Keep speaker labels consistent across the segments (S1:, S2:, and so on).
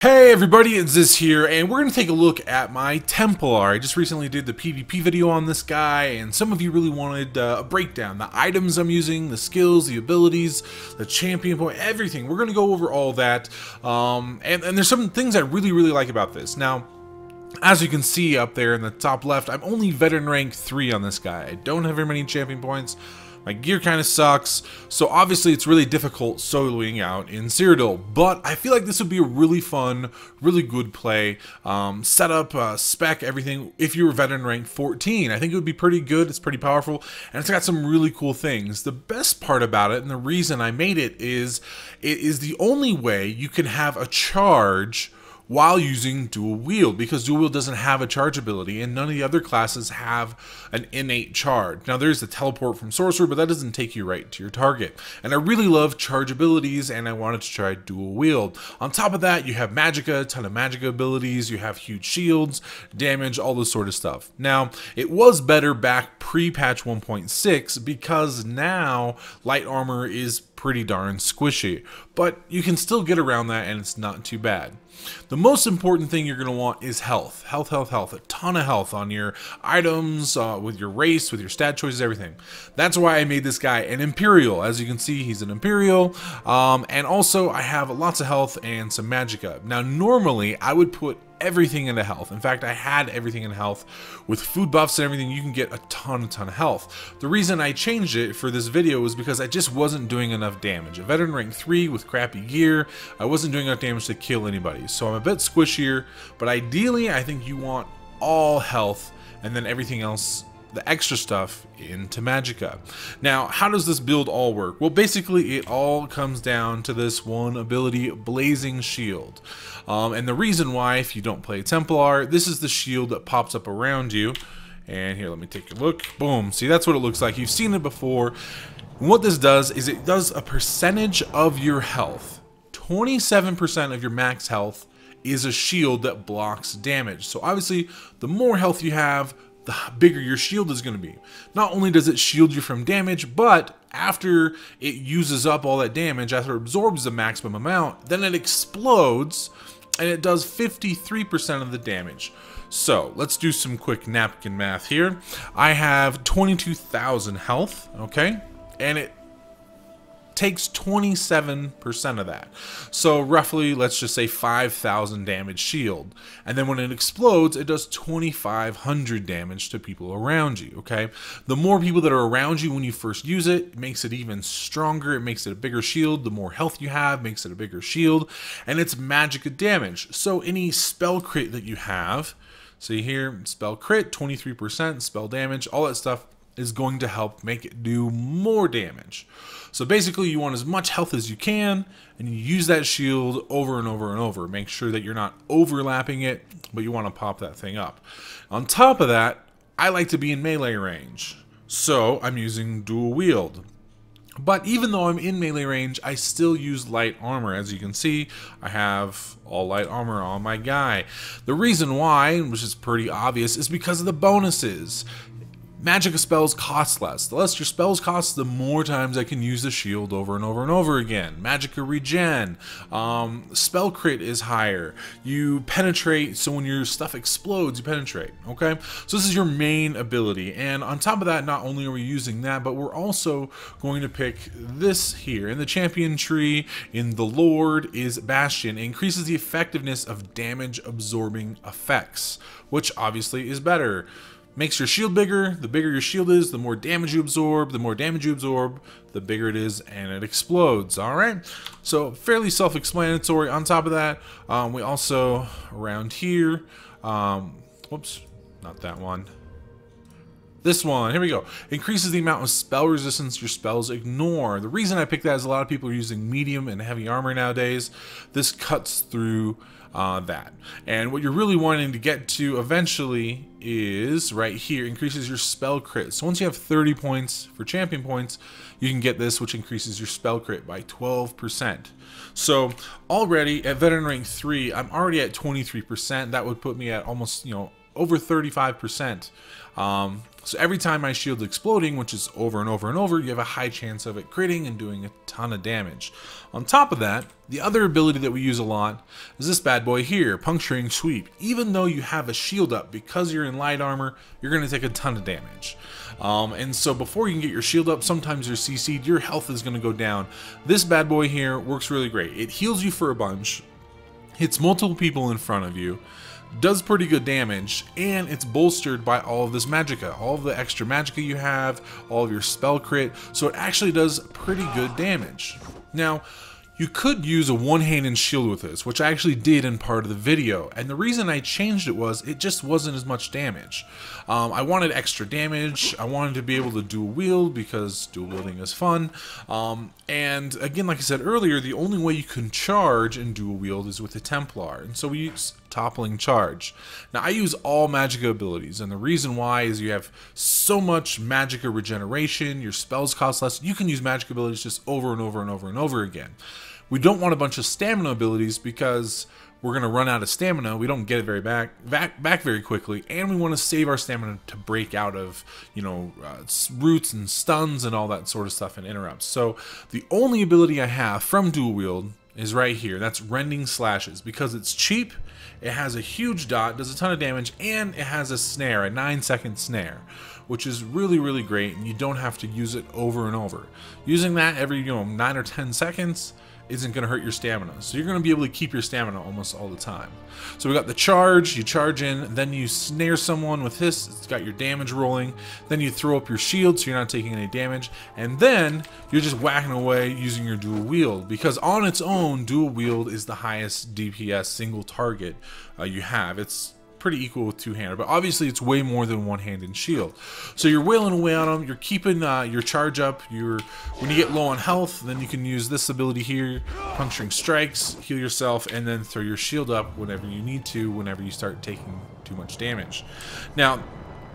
S1: Hey everybody, itsZiz here, and we're going to take a look at my Templar. I just recently did the PvP video on this guy, and some of you really wanted a breakdown. The items I'm using, the skills, the abilities, the champion point, everything. We're going to go over all that, and there's some things I really like about this. Now, as you can see up there in the top left, I'm only veteran rank 3 on this guy. I don't have very many champion points. My gear kind of sucks, so obviously it's really difficult soloing out in Cyrodiil, but I feel like this would be a really fun, really good play. Setup, spec, everything, if you were veteran rank 14, I think it would be pretty good. It's pretty powerful, and it's got some really cool things. The best part about it, and the reason I made it is the only way you can have a charge while using dual wield, because dual wield doesn't have a charge ability and none of the other classes have an innate charge. Now there's the teleport from sorcerer, but that doesn't take you right to your target. And I really love charge abilities, and I wanted to try dual wield. On top of that, you have Magicka, a ton of Magicka abilities, you have huge shields, damage, all this sort of stuff. Now, it was better back pre-patch 1.6 because now light armor is pretty darn squishy, but you can still get around that and it's not too bad. The most important thing you're going to want is health. Health, a ton of health on your items, with your race, with your stat choices, everything. That's why I made this guy an Imperial. As you can see, he's an Imperial, and also I have lots of health and some Magicka. Now normally I would put everything into health. In fact, I had everything in health. With food buffs and everything, you can get a ton of health. The reason I changed it for this video was because I just wasn't doing enough damage. A veteran rank 3 with crappy gear, I wasn't doing enough damage to kill anybody. So I'm a bit squishier, but ideally I think you want all health and then everything else, the extra stuff, into Magicka. Now, how does this build all work? Well, basically it all comes down to this one ability, Blazing Shield. And the reason why, if you don't play Templar, this is the shield that pops up around you. And here, let me take a look. Boom. See, that's what it looks like. You've seen it before. And what this does is it does a percentage of your health. 27% of your max health is a shield that blocks damage. So obviously, the more health you have, the bigger your shield is going to be. Not only does it shield you from damage, but after it uses up all that damage, after it absorbs the maximum amount, then it explodes and it does 53% of the damage. So let's do some quick napkin math here. I have 22,000 health, okay? And it takes 27% of that. So roughly, let's just say 5,000 damage shield. And then when it explodes, it does 2,500 damage to people around you, okay? The more people that are around you when you first use it, it makes it even stronger. It makes it a bigger shield. The more health you have makes it a bigger shield. And it's Magicka damage. So any spell crit that you have, see here, spell crit, 23%, spell damage, all that stuff is going to help make it do more damage. So basically you want as much health as you can, and you use that shield over and over and over. Make sure that you're not overlapping it, but you want to pop that thing up. On top of that, I like to be in melee range, so I'm using dual wield. But even though I'm in melee range, I still use light armor. As you can see, I have all light armor on my guy. The reason why, which is pretty obvious, is because of the bonuses. Magicka spells cost less. The less your spells cost, the more times I can use the shield over and over and over again. Magicka regen. Spell crit is higher. You penetrate, so when your stuff explodes, you penetrate, okay? So this is your main ability. And on top of that, not only are we using that, but we're also going to pick this here. In the champion tree, in the Lord, is Bastion. It increases the effectiveness of damage absorbing effects, which obviously is better. Makes your shield bigger. The bigger your shield is, the more damage you absorb. The more damage you absorb, the bigger it is, and it explodes. All right, so fairly self-explanatory. On top of that, we also, around here, whoops, not that one. This one, here we go. Increases the amount of spell resistance your spells ignore. The reason I picked that is a lot of people are using medium and heavy armor nowadays. This cuts through that. And what you're really wanting to get to eventually is right here, increases your spell crit. So once you have 30 points for champion points, you can get this, which increases your spell crit by 12%. So already at veteran rank 3, I'm already at 23%. That would put me at almost, over 35%. So every time my shield's exploding, which is over and over and over, you have a high chance of it critting and doing a ton of damage. On top of that, the other ability that we use a lot is this bad boy here, Puncturing Sweep. Even though you have a shield up, because you're in light armor, you're going to take a ton of damage. And so before you can get your shield up, sometimes you're CC'd, your health is going to go down. This bad boy here works really great. It heals you for a bunch, hits multiple people in front of you, does pretty good damage, and it's bolstered by all of this Magicka, all of the extra Magicka you have, all of your spell crit, so it actually does pretty good damage. Now, you could use a one-handed shield with this, which I actually did in part of the video, and the reason I changed it was it just wasn't as much damage. I wanted extra damage, I wanted to be able to dual wield because dual wielding is fun, and again, like I said earlier, the only way you can charge and dual wield is with the Templar, and so we use Toppling Charge. Now I use all Magicka abilities, and the reason why is you have so much Magicka regeneration, your spells cost less, you can use Magicka abilities just over and over and over and over again. We don't want a bunch of stamina abilities because we're going to run out of stamina. We don't get it very back very quickly, and we want to save our stamina to break out of, you know, roots and stuns and all that sort of stuff and interrupts. So the only ability I have from dual wield is right here. That's Rending Slashes. Because it's cheap, it has a huge dot, does a ton of damage, and it has a snare, a 9-second snare, which is really, really great, and you don't have to use it over and over. Using that every, 9 or 10 seconds isn't going to hurt your stamina, so you're going to be able to keep your stamina almost all the time. So we got the charge, you charge in, then you snare someone with this, it's got your damage rolling, then you throw up your shield so you're not taking any damage, and then you're just whacking away using your dual wield, because on its own, dual wield is the highest DPS single target you have. It's pretty equal with two-handed, but obviously it's way more than one-handed shield. So you're wailing away on them, you're keeping your charge up, when you get low on health, then you can use this ability here, Puncturing Strikes, heal yourself, and then throw your shield up whenever you need to, whenever you start taking too much damage. Now,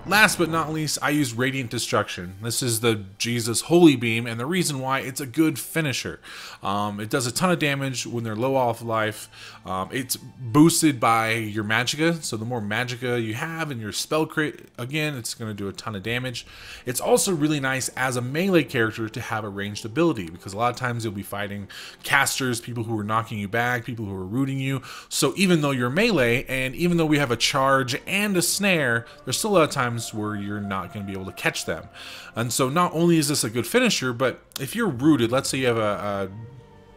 S1: last but not least, I use Radiant Destruction. This is the Jesus Holy Beam, and the reason why, it's a good finisher. It does a ton of damage when they're low off life. It's boosted by your Magicka, so the more Magicka you have and your spell crit, again, it's going to do a ton of damage. It's also really nice as a melee character to have a ranged ability, because a lot of times you'll be fighting casters, people who are knocking you back, people who are rooting you. So even though you're melee, and even though we have a charge and a snare, there's still a lot of times where you're not going to be able to catch them. And so not only is this a good finisher, but if you're rooted, let's say you have a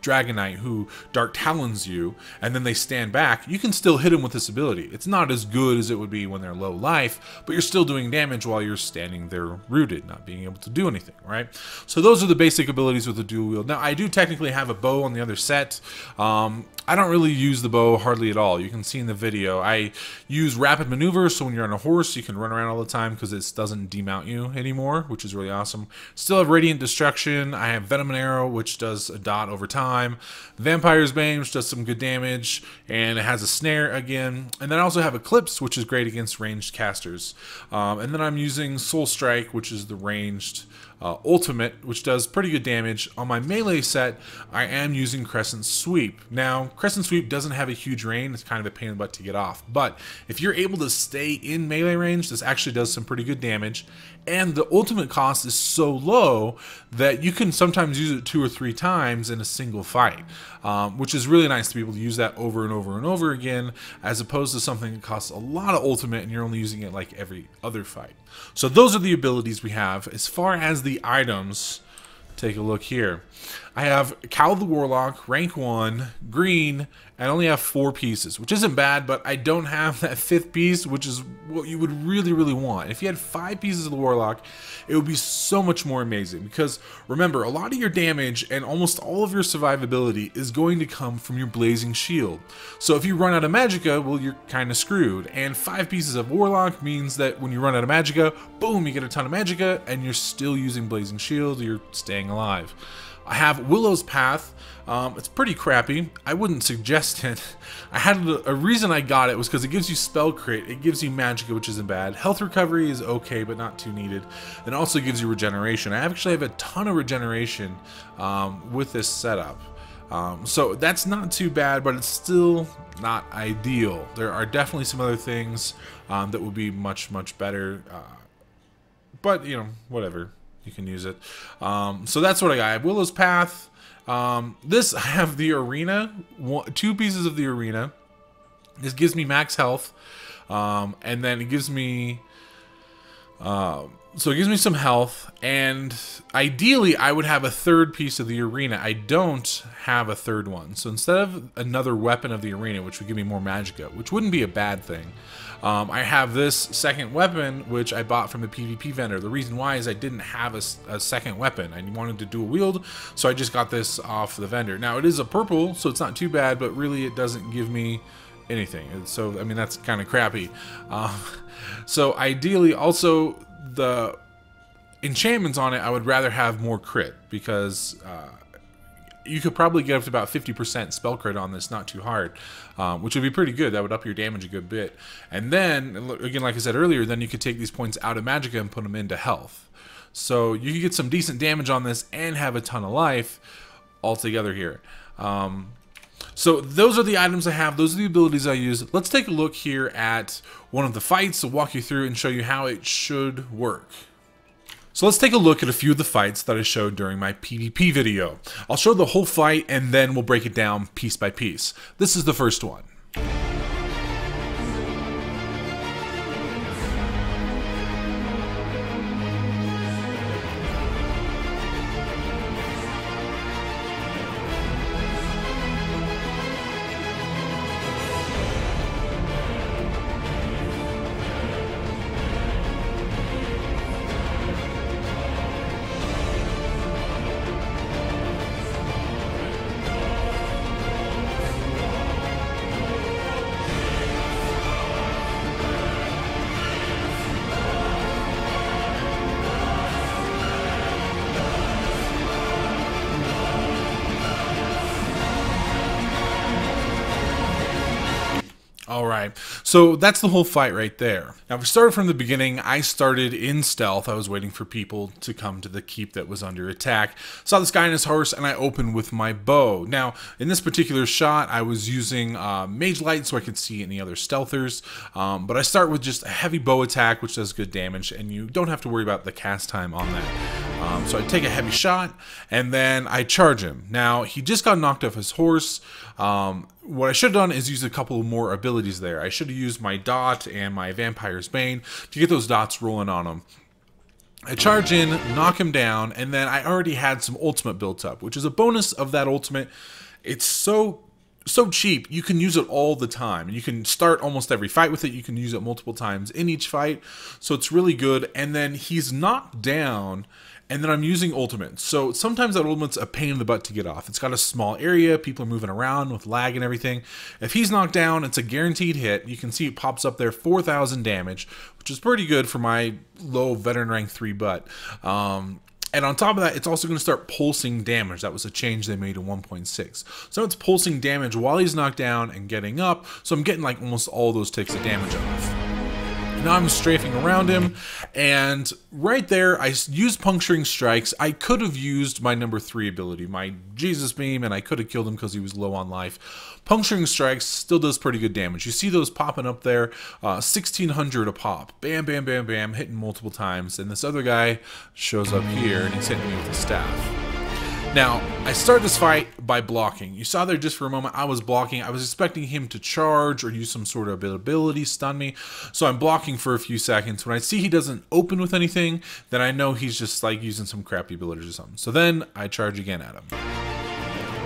S1: Dragon Knight who Dark Talons you, and then they stand back, you can still hit them with this ability. It's not as good as it would be when they're low life, but you're still doing damage while you're standing there rooted, not being able to do anything, right? So those are the basic abilities with the dual wield. Now, I do technically have a bow on the other set. I don't really use the bow hardly at all. You can see in the video, I use rapid maneuver, so when you're on a horse, you can run around all the time because it doesn't demount you anymore, which is really awesome. Still have Radiant Destruction. I have Venom and Arrow, which does a dot over time. Vampire's Bane, which does some good damage, and it has a snare again. And then I also have Eclipse, which is great against ranged casters. And then I'm using Soul Strike, which is the ranged ultimate, which does pretty good damage. On my melee set, I am using Crescent Sweep. Now, Crescent Sweep doesn't have a huge range. It's kind of a pain in the butt to get off. But if you're able to stay in melee range, this actually does some pretty good damage. And the ultimate cost is so low that you can sometimes use it 2 or 3 times in a single fight, which is really nice to be able to use that over and over and over again, as opposed to something that costs a lot of ultimate and you're only using it like every other fight. So those are the abilities we have. As far as the items, take a look here. I have Cowl the Warlock, rank 1, green, and I only have 4 pieces, which isn't bad, but I don't have that 5th piece, which is what you would really, really want. If you had 5 pieces of the Warlock, it would be so much more amazing, because remember, a lot of your damage and almost all of your survivability is going to come from your Blazing Shield. So if you run out of Magicka, well, you're kind of screwed, and 5 pieces of Warlock means that when you run out of Magicka, boom, you get a ton of Magicka, and you're still using Blazing Shield, you're staying alive. I have Willow's Path. It's pretty crappy. I wouldn't suggest it. I had a reason I got it was because it gives you spell crit, it gives you Magicka, which isn't bad. Health recovery is okay, but not too needed. And also gives you regeneration. I actually have a ton of regeneration with this setup. So that's not too bad, but it's still not ideal. There are definitely some other things that would be much better, but you know, whatever, you can use it. So that's what I got. I have Willow's Path. This, I have the arena, 2 pieces of the arena. This gives me max health, and then it gives me so it gives me some health, and ideally I would have a 3rd piece of the arena. I don't have a 3rd one, so instead of another weapon of the arena, which would give me more magicka, which wouldn't be a bad thing, I have this 2nd weapon, which I bought from the PvP vendor. The reason why is I didn't have a 2nd weapon. I wanted to dual wield, so I just got this off the vendor. Now it is a purple, so it's not too bad, but really it doesn't give me anything. So I mean, that's kind of crappy. So ideally, also the enchantments on it, I would rather have more crit, because you could probably get up to about 50% spell crit on this, not too hard, which would be pretty good. That would up your damage a good bit. And then, again, like I said earlier, then you could take these points out of magicka and put them into health. So you could get some decent damage on this and have a ton of life altogether here. So those are the items I have. Those are the abilities I use. Let's take a look here at one of the fights to walk you through and show you how it should work. So let's take a look at a few of the fights that I showed during my PvP video. I'll show the whole fight and then we'll break it down piece by piece. This is the first one. Alright, so that's the whole fight right there. Now, if we started from the beginning, I started in stealth. I was waiting for people to come to the keep that was under attack. Saw this guy on his horse, and I opened with my bow. Now, in this particular shot, I was using mage light so I could see any other stealthers, but I start with just a heavy bow attack, which does good damage, and you don't have to worry about the cast time on that. So I take a heavy shot, and then I charge him. Now, he just got knocked off his horse. What I should have done is use a couple more abilities there. I should have used my dot and my Vampire's Bane to get those dots rolling on him. I charge in, knock him down, and then I already had some ultimate built up, which is a bonus of that ultimate. It's so cheap, you can use it all the time. You can start almost every fight with it. You can use it multiple times in each fight, so it's really good. And then he's knocked down, and then I'm using ultimate. So sometimes that ultimate's a pain in the butt to get off. It's got a small area, people are moving around with lag and everything. If he's knocked down, it's a guaranteed hit. You can see it pops up there, 4,000 damage, which is pretty good for my low veteran rank 3 butt. And on top of that, it's also going to start pulsing damage. That was a change they made in 1.6. So it's pulsing damage while he's knocked down and getting up. So I'm getting like almost all those ticks of damage off. Now I'm strafing around him, and right there I used puncturing strikes. I could have used my number 3 ability, my Jesus beam, and I could have killed him because he was low on life. Puncturing strikes still does pretty good damage. You see those popping up there, 1600 a pop. Bam, bam, bam, bam, hitting multiple times. And this other guy shows up here, and he's hitting me with a staff. Now, I start this fight by blocking. You saw there just for a moment, I was blocking. I was expecting him to charge or use some sort of ability, stun me. So I'm blocking for a few seconds. When I see he doesn't open with anything, then I know he's just like using some crappy abilities or something. So then I charge again at him.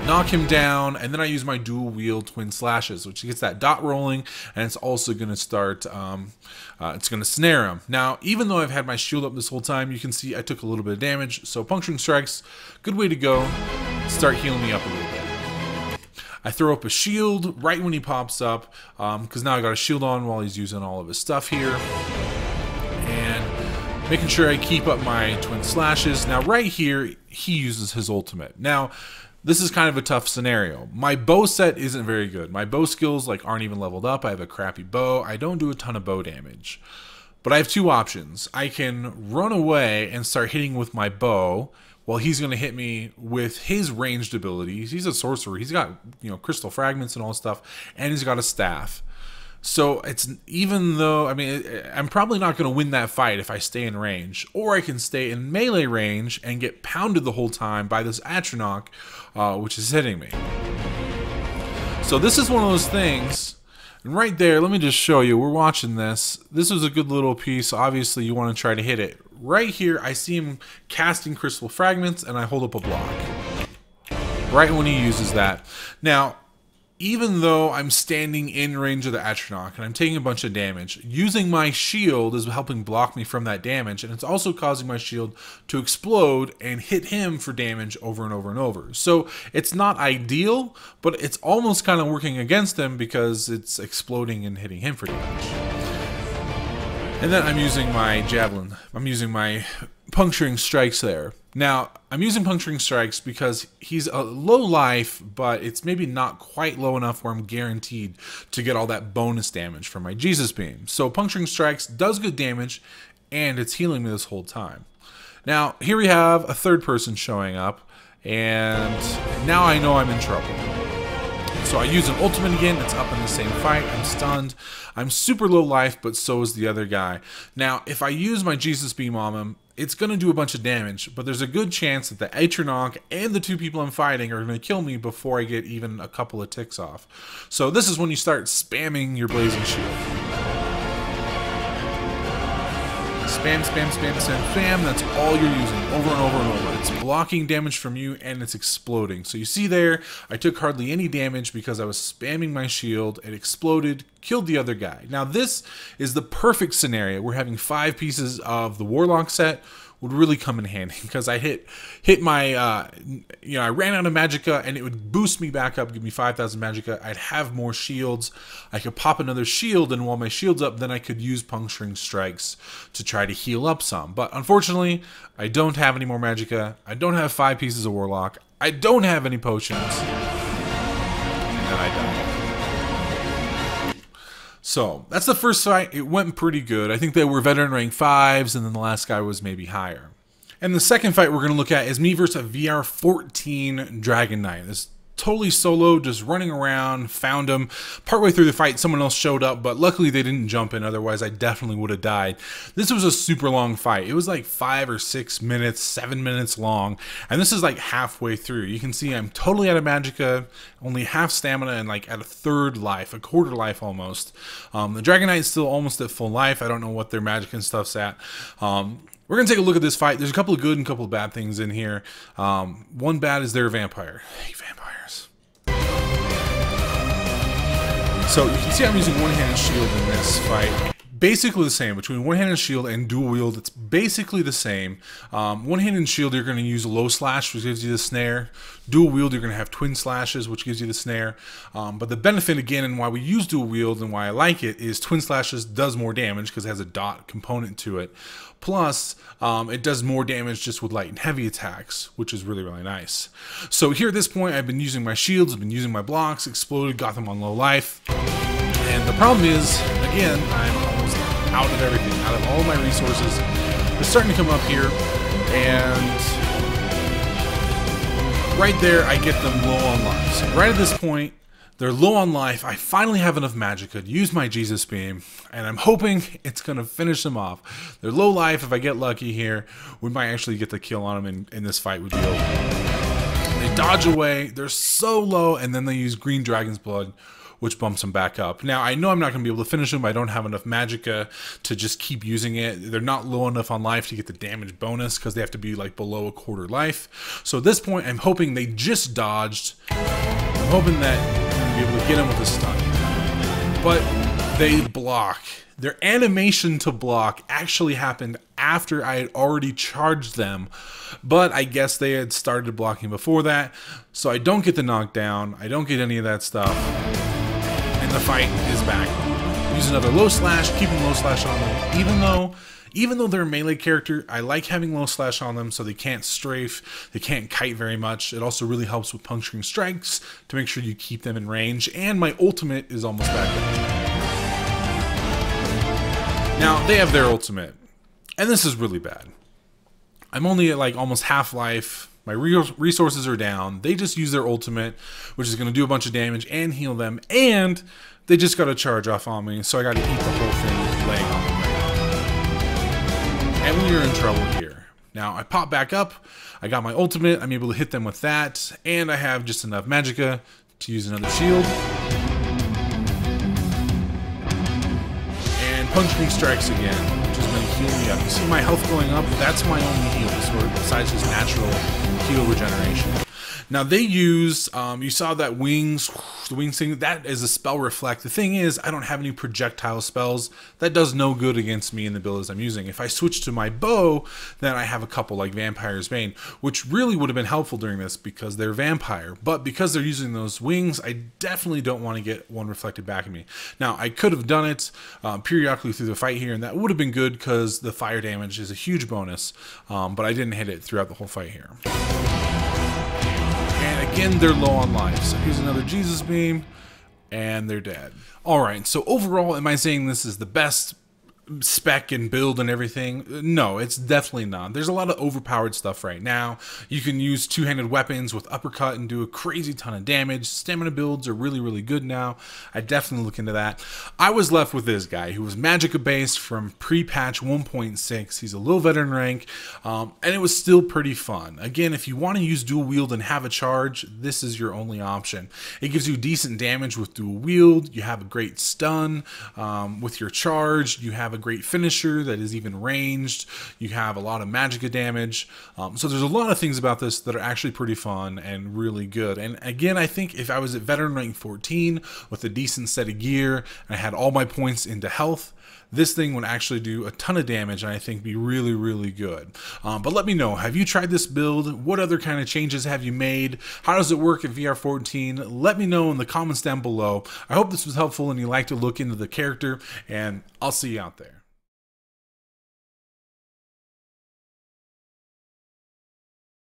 S1: Knock him down, and then I use my dual wield twin slashes, which gets that dot rolling, and it's also going to start, it's going to snare him. Now, even though I've had my shield up this whole time, you can see I took a little bit of damage, so puncturing strikes, good way to go, start healing me up a little bit. I throw up a shield right when he pops up, because now I got a shield on while he's using all of his stuff here, and making sure I keep up my twin slashes. Now, right here, he uses his ultimate. Now, this is kind of a tough scenario. My bow set isn't very good. My bow skills aren't even leveled up. I have a crappy bow. I don't do a ton of bow damage. But I have two options. I can run away and start hitting with my bow well, he's going to hit me with his ranged abilities. He's a sorcerer. He's got, you know, crystal fragments and all stuff, and he's got a staff. So it's, even though, I mean, I'm probably not going to win that fight if I stay in range, or I can stay in melee range and get pounded the whole time by this Atronach, which is hitting me. So this is one of those things, and right there, let me just show you, we're watching this. This was a good little piece. Obviously, you want to try to hit it. Right here, I see him casting crystal fragments, and I hold up a block. Right when he uses that. Now, even though I'm standing in range of the Atronach and I'm taking a bunch of damage, using my shield is helping block me from that damage, and it's also causing my shield to explode and hit him for damage over and over and over. So it's not ideal, but it's almost kind of working against him because it's exploding and hitting him for damage. And then I'm using my javelin. I'm using my puncturing strikes there. Now, I'm using puncturing strikes because he's a low life, but it's maybe not quite low enough where I'm guaranteed to get all that bonus damage from my Jesus Beam. So puncturing strikes does good damage, and it's healing me this whole time. Now, here we have a third person showing up, and now I know I'm in trouble. So I use an ultimate again, it's up in the same fight, I'm stunned. I'm super low life, but so is the other guy. Now, if I use my Jesus Beam on him, it's going to do a bunch of damage, but there's a good chance that the Atronach and the two people I'm fighting are going to kill me before I get even a couple of ticks off. So this is when you start spamming your Blazing Shield. Spam, spam, spam, spam, spam. That's all you're using over and over and over. It's blocking damage from you, and it's exploding. So you see there, I took hardly any damage because I was spamming my shield. It exploded, killed the other guy. Now this is the perfect scenario. We're having 5 pieces of the Warlock set would really come in handy because I hit my, I ran out of Magicka, and it would boost me back up, give me 5,000 Magicka. I'd have more shields. I could pop another shield, and while my shield's up, then I could use puncturing strikes to try to heal up some. But unfortunately, I don't have any more Magicka. I don't have 5 pieces of Warlock. I don't have any potions. And then I die. So, that's the first fight. It went pretty good. I think they were veteran rank 5s, and then the last guy was maybe higher. And the second fight we're going to look at is me versus a VR14 Dragon Knight. This totally solo, just running around, found him. Partway through the fight, someone else showed up, but luckily they didn't jump in, otherwise I definitely would have died. This was a super long fight. It was like 5 or 6 minutes, 7 minutes long, and this is like halfway through. You can see I'm totally out of Magicka, only half stamina, and like at a third life, a quarter life almost. The Dragon Knight's still almost at full life. I don't know what their magic and stuff's at. We're going to take a look at this fight. There's a couple of good and a couple of bad things in here. One bad is they're a vampire. I hate vampires. So you can see I'm using one-handed shield in this fight. Basically the same. Between one-handed shield and dual wield, it's basically the same. One-handed shield, you're going to use a low slash, which gives you the snare. Dual wield, you're going to have twin slashes, which gives you the snare. But the benefit, again, and why we use dual wield and why I like it, is twin slashes does more damage because it has a dot component to it. Plus, it does more damage just with light and heavy attacks, which is really, really nice. So here at this point, I've been using my shields, I've been using my blocks, exploded, got them on low life. And the problem is, again, I'm almost out of everything, out of all of my resources. They're starting to come up here, and right there, I get them low on life. So right at this point, they're low on life. I finally have enough Magicka to use my Jesus Beam, and I'm hoping it's going to finish them off. They're low life. If I get lucky here, we might actually get the kill on them, and this fight would be over. They dodge away. They're so low, and then they use Green Dragon's Blood, which bumps them back up. Now, I know I'm not going to be able to finish them. I don't have enough Magicka to just keep using it. They're not low enough on life to get the damage bonus because they have to be like below a quarter life. So at this point, I'm hoping they just dodged. I'm hoping that I'm going to be able to get them with a stun. But they block. Their animation to block actually happened after I had already charged them, but I guess they had started blocking before that, so I don't get the knockdown, I don't get any of that stuff, and the fight is back. Use another low slash, keeping low slash on them, even though they're a melee character, I like having low slash on them so they can't strafe, they can't kite very much. It also really helps with puncturing strikes to make sure you keep them in range, and my ultimate is almost back up. Now, they have their ultimate, and this is really bad. I'm only at like almost half life. My resources are down. They just use their ultimate, which is going to do a bunch of damage and heal them. And they just got a charge off on me, so I got to eat the whole thing laying on them right now. And we are in trouble here. Now, I pop back up. I got my ultimate. I'm able to hit them with that. And I have just enough Magicka to use another shield. And Punch Me strikes again, which is going to heal me up. You see my health going up? That's my only heal, besides just natural heal regeneration. Now they use, you saw that the wings thing, that is a spell reflect. The thing is, I don't have any projectile spells. That does no good against me in the builds I'm using. If I switch to my bow, then I have a couple like Vampire's Bane, which really would have been helpful during this because they're vampire. But because they're using those wings, I definitely don't want to get one reflected back at me. Now, I could have done it periodically through the fight here, and that would have been good because the fire damage is a huge bonus, but I didn't hit it throughout the whole fight here. And again, they're low on life. So here's another Jesus beam, and they're dead. All right, so overall, am I saying this is the best spec and build and everything? No, it's definitely not. There's a lot of overpowered stuff right now. You can use two-handed weapons with uppercut and do a crazy ton of damage. Stamina builds are really, really good now. I definitely look into that. I was left with this guy who was Magicka based from pre-patch 1.6. He's a low veteran rank, and it was still pretty fun. Again, if you want to use dual wield and have a charge, this is your only option. It gives you decent damage with dual wield. You have a great stun with your charge. You have a great finisher that is even ranged. You have a lot of Magicka damage. So there's a lot of things about this that are actually pretty fun and really good. And again, I think if I was at veteran rank 14 with a decent set of gear and I had all my points into health, this thing would actually do a ton of damage and I think be really, really good. But let me know, have you tried this build? What other kind of changes have you made? How does it work in VR14? Let me know in the comments down below. I hope this was helpful and you like to look into the character, and I'll see you out there.